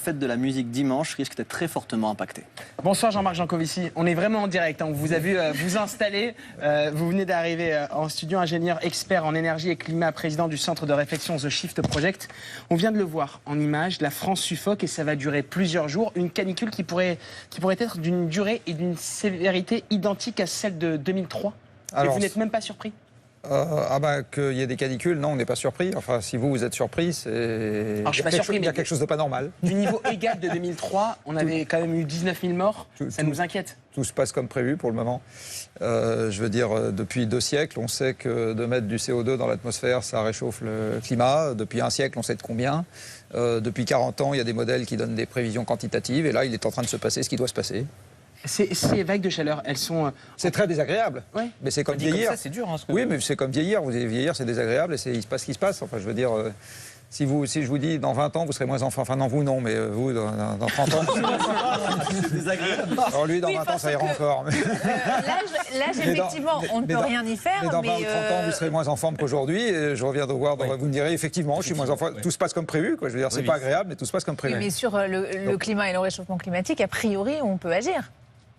fête de la musique dimanche risque d'être très fortement impactée. Bonsoir Jean-Marc Jancovici, on est vraiment en direct, on vous a vu vous installer, vous venez d'arriver en studio, ingénieur expert en énergie et climat, président du centre de réflexion The Shift Project. On vient de le voir en images, la France suffoque et ça va durer plusieurs jours, une canicule qui pourrait être d'une durée et d'une sévérité identique à celle de 2003. Alors, et vous n'êtes même pas surpris? Qu'il y ait des canicules, non, on n'est pas surpris. Enfin, si vous êtes surpris, c'est... Alors, je suis pas surpris, il y a quelque chose de pas normal. Du niveau égal de 2003, on avait quand même eu 19 000 morts, ça nous inquiète. Tout se passe comme prévu pour le moment. Je veux dire, depuis 2 siècles, on sait que de mettre du CO2 dans l'atmosphère, ça réchauffe le climat. Depuis 1 siècle, on sait de combien. Depuis 40 ans, il y a des modèles qui donnent des prévisions quantitatives. Et là, il est en train de se passer ce qui doit se passer. Ces vagues de chaleur, elles sont... C'est très désagréable, ouais. Mais c'est comme vieillir. Comme ça, c'est dur. Hein, oui, mais c'est comme vieillir. Vous allez vieillir, c'est désagréable et il se passe ce qui se passe. Enfin, je veux dire, si je vous dis dans 20 ans, vous serez moins enfant. Enfin, non, vous, non, mais vous, dans 30 ans... c'est désagréable. Alors lui, dans 20 ans, ça ira encore. L'âge, effectivement, on ne peut rien y faire. Mais dans 20 ou 30 ans, vous serez moins en forme qu'aujourd'hui. Et je reviens de voir, vous me direz, effectivement, je suis moins en forme. Tout se passe comme prévu. Quoi. Je veux dire, c'est pas agréable, mais tout se passe comme prévu. Oui, mais sur le climat et le réchauffement climatique, a priori, on peut agir.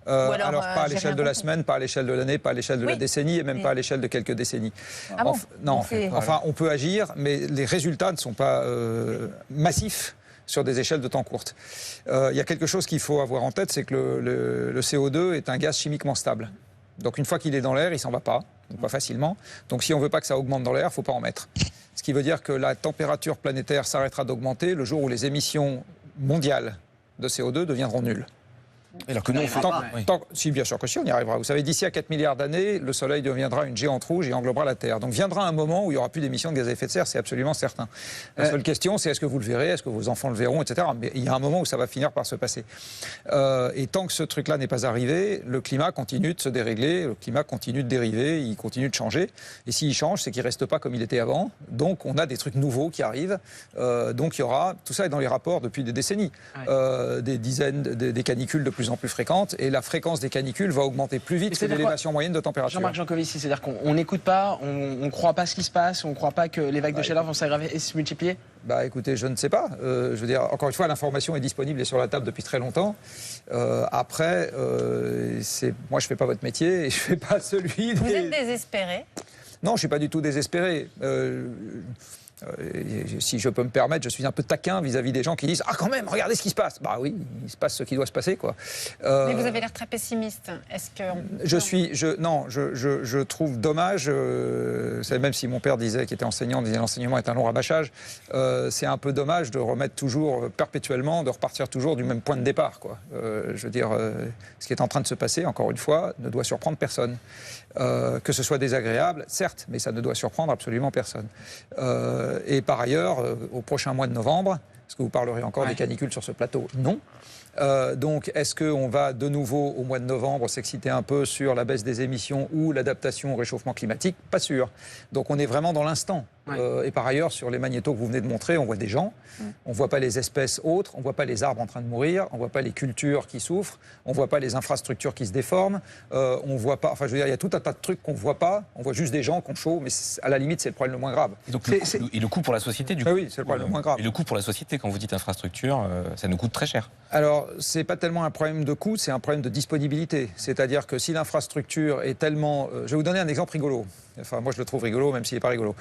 Alors pas à l'échelle de la semaine, pas à l'échelle de l'année, pas à l'échelle de la décennie et même pas à l'échelle de quelques décennies. Ah bon non, enfin on peut agir, mais les résultats ne sont pas massifs sur des échelles de temps courtes. Il y a quelque chose qu'il faut avoir en tête, c'est que le CO2 est un gaz chimiquement stable. Donc une fois qu'il est dans l'air, il ne s'en va pas, donc pas facilement. Donc si on ne veut pas que ça augmente dans l'air, il ne faut pas en mettre. Ce qui veut dire que la température planétaire s'arrêtera d'augmenter le jour où les émissions mondiales de CO2 deviendront nulles. Alors que nous, si, bien sûr que si, on y arrivera. Vous savez, d'ici à 4 milliards d'années, le Soleil deviendra une géante rouge et englobera la Terre. Donc viendra un moment où il n'y aura plus d'émissions de gaz à effet de serre, c'est absolument certain. La seule question, c'est est-ce que vous le verrez, est-ce que vos enfants le verront, etc. Mais il y a un moment où ça va finir par se passer. Et tant que ce truc-là n'est pas arrivé, le climat continue de se dérégler, le climat continue de dériver, il continue de changer. Et s'il change, c'est qu'il ne reste pas comme il était avant. Donc on a des trucs nouveaux qui arrivent. Donc il y aura, tout ça est dans les rapports depuis des décennies, des dizaines, des canicules de plus en plus fréquentes, et la fréquence des canicules va augmenter plus vite que l'élévation moyenne de température. Jean-Marc Jancovici, c'est-à-dire qu'on n'écoute pas, on ne croit pas ce qui se passe, on ne croit pas que les vagues de chaleur vont s'aggraver et se multiplier? Écoutez, je ne sais pas. Je veux dire, encore une fois, l'information est disponible et sur la table depuis très longtemps. Après, moi, je ne fais pas votre métier et je ne fais pas celui... Vous êtes désespéré? Non, je ne suis pas du tout désespéré. Si je peux me permettre, je suis un peu taquin vis-à-vis des gens qui disent « Ah, quand même, regardez ce qui se passe !» Bah oui, il se passe ce qui doit se passer, quoi. Mais vous avez l'air très pessimiste. Est-ce que... Je trouve dommage, même si mon père disait, qui était enseignant, disait l'enseignement est un long rabâchage, c'est un peu dommage de remettre toujours, perpétuellement, de repartir toujours du même point de départ, quoi. Je veux dire, ce qui est en train de se passer, encore une fois, ne doit surprendre personne. Que ce soit désagréable, certes, mais ça ne doit surprendre absolument personne. Et par ailleurs, au prochain mois de novembre, est-ce que vous parlerez encore des canicules sur ce plateau? Non. Donc, est-ce qu'on va de nouveau, au mois de novembre, s'exciter un peu sur la baisse des émissions ou l'adaptation au réchauffement climatique? Pas sûr. Donc, on est vraiment dans l'instant. Et par ailleurs, sur les magnétos que vous venez de montrer, on voit des gens, on ne voit pas les espèces autres, on ne voit pas les arbres en train de mourir, on ne voit pas les cultures qui souffrent, on ne voit pas les infrastructures qui se déforment, on voit pas, enfin je veux dire, il y a tout un tas de trucs qu'on ne voit pas, on voit juste des gens qu'on chaud, mais à la limite c'est le problème le moins grave. Et, donc, le coût pour la société, du coup? Oui, c'est le problème le moins grave. Et le coût pour la société, quand vous dites infrastructure, ça nous coûte très cher. Alors, ce n'est pas tellement un problème de coût, c'est un problème de disponibilité. C'est-à-dire que si l'infrastructure est tellement... je vais vous donner un exemple rigolo. Enfin, moi je le trouve rigolo, même s'il n'est pas rigolo.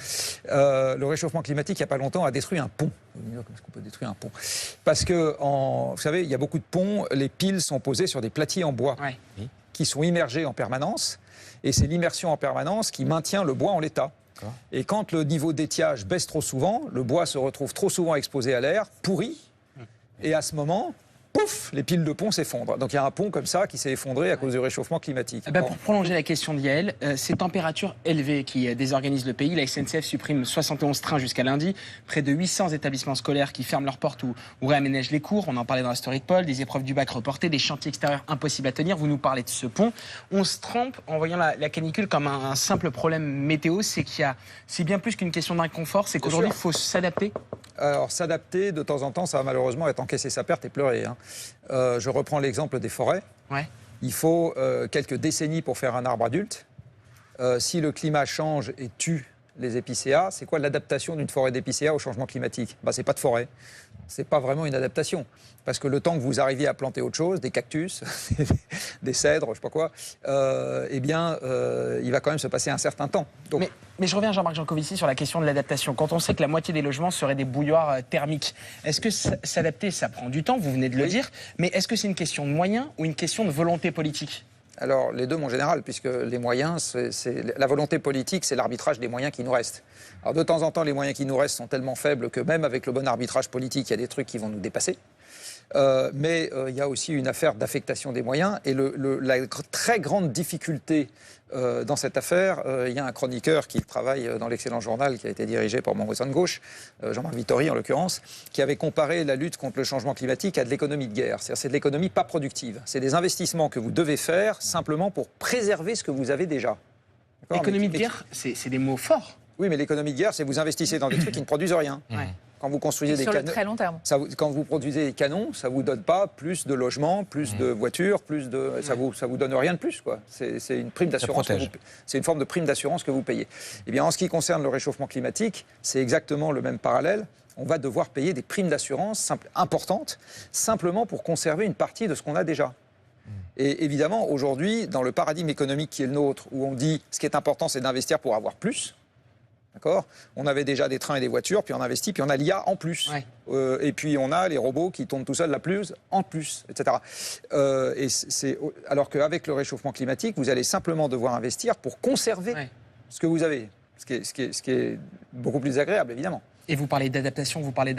Le réchauffement climatique, il n'y a pas longtemps, a détruit un pont. Est-ce qu'on peut détruire un pont? Parce que, vous savez, il y a beaucoup de ponts, les piles sont posées sur des platiers en bois qui sont immergés en permanence. Et c'est l'immersion en permanence qui maintient le bois en l'état. Et quand le niveau d'étiage baisse trop souvent, le bois se retrouve trop souvent exposé à l'air, pourri. Et à ce moment... pouf, les piles de pont s'effondrent. Donc il y a un pont comme ça qui s'est effondré à cause du réchauffement climatique. Pour prolonger la question d'Yael, ces températures élevées qui désorganisent le pays, la SNCF supprime 71 trains jusqu'à lundi, près de 800 établissements scolaires qui ferment leurs portes ou réaménagent les cours, on en parlait dans la story de Paul, des épreuves du bac reportées, des chantiers extérieurs impossibles à tenir, vous nous parlez de ce pont. On se trompe en voyant la canicule comme un simple problème météo, c'est bien plus qu'une question d'inconfort, c'est qu'aujourd'hui il faut s'adapter. Alors s'adapter, de temps en temps, ça va malheureusement être encaisser sa perte et pleurer. Je reprends l'exemple des forêts. Il faut quelques décennies pour faire un arbre adulte. Si le climat change et tue les épicéas, c'est quoi l'adaptation d'une forêt d'épicéas au changement climatique? C'est pas de forêt. c'est pas vraiment une adaptation. Parce que le temps que vous arriviez à planter autre chose, des cactus, des cèdres, je sais pas quoi, il va quand même se passer un certain temps. Donc, mais je reviens, Jean-Marc Jancovici, sur la question de l'adaptation. Quand on sait que la moitié des logements seraient des bouilloires thermiques, est-ce que s'adapter, ça prend du temps, vous venez de le dire, mais est-ce que c'est une question de moyens ou une question de volonté politique ? Alors, les deux, mon général, puisque les moyens, la volonté politique, c'est l'arbitrage des moyens qui nous restent. Alors, de temps en temps, les moyens qui nous restent sont tellement faibles que même avec le bon arbitrage politique, il y a des trucs qui vont nous dépasser. Mais il y a aussi une affaire d'affectation des moyens. Et la très grande difficulté dans cette affaire, il y a un chroniqueur qui travaille dans l'excellent journal qui a été dirigé par mon voisin de gauche, Jean-Marc Vittori en l'occurrence, qui avait comparé la lutte contre le changement climatique à de l'économie de guerre. C'est-à-dire c'est de l'économie pas productive. C'est des investissements que vous devez faire simplement pour préserver ce que vous avez déjà. L'économie de guerre, c'est des mots forts. Oui, mais l'économie de guerre, c'est vous investissez dans des trucs qui ne produisent rien. Ouais. Quand vous construisez des sur le canons, très long terme. quand vous produisez des canons, ça vous donne pas plus de logements, plus de voitures, ça vous donne rien de plus, quoi. C'est une prime d'assurance. C'est une forme de prime d'assurance que vous payez. Eh bien, en ce qui concerne le réchauffement climatique, c'est exactement le même parallèle. On va devoir payer des primes d'assurance importantes, simplement pour conserver une partie de ce qu'on a déjà. Et évidemment, aujourd'hui, dans le paradigme économique qui est le nôtre, où on dit ce qui est important, c'est d'investir pour avoir plus. D'accord ? On avait déjà des trains et des voitures, puis on investit, puis on a l'IA en plus. Ouais. Et puis on a les robots qui tournent tout seuls la plus en plus, etc. Alors qu'avec le réchauffement climatique, vous allez simplement devoir investir pour conserver ce que vous avez. Ce qui est beaucoup plus agréable, évidemment. Et vous parlez d'adaptation, vous parlez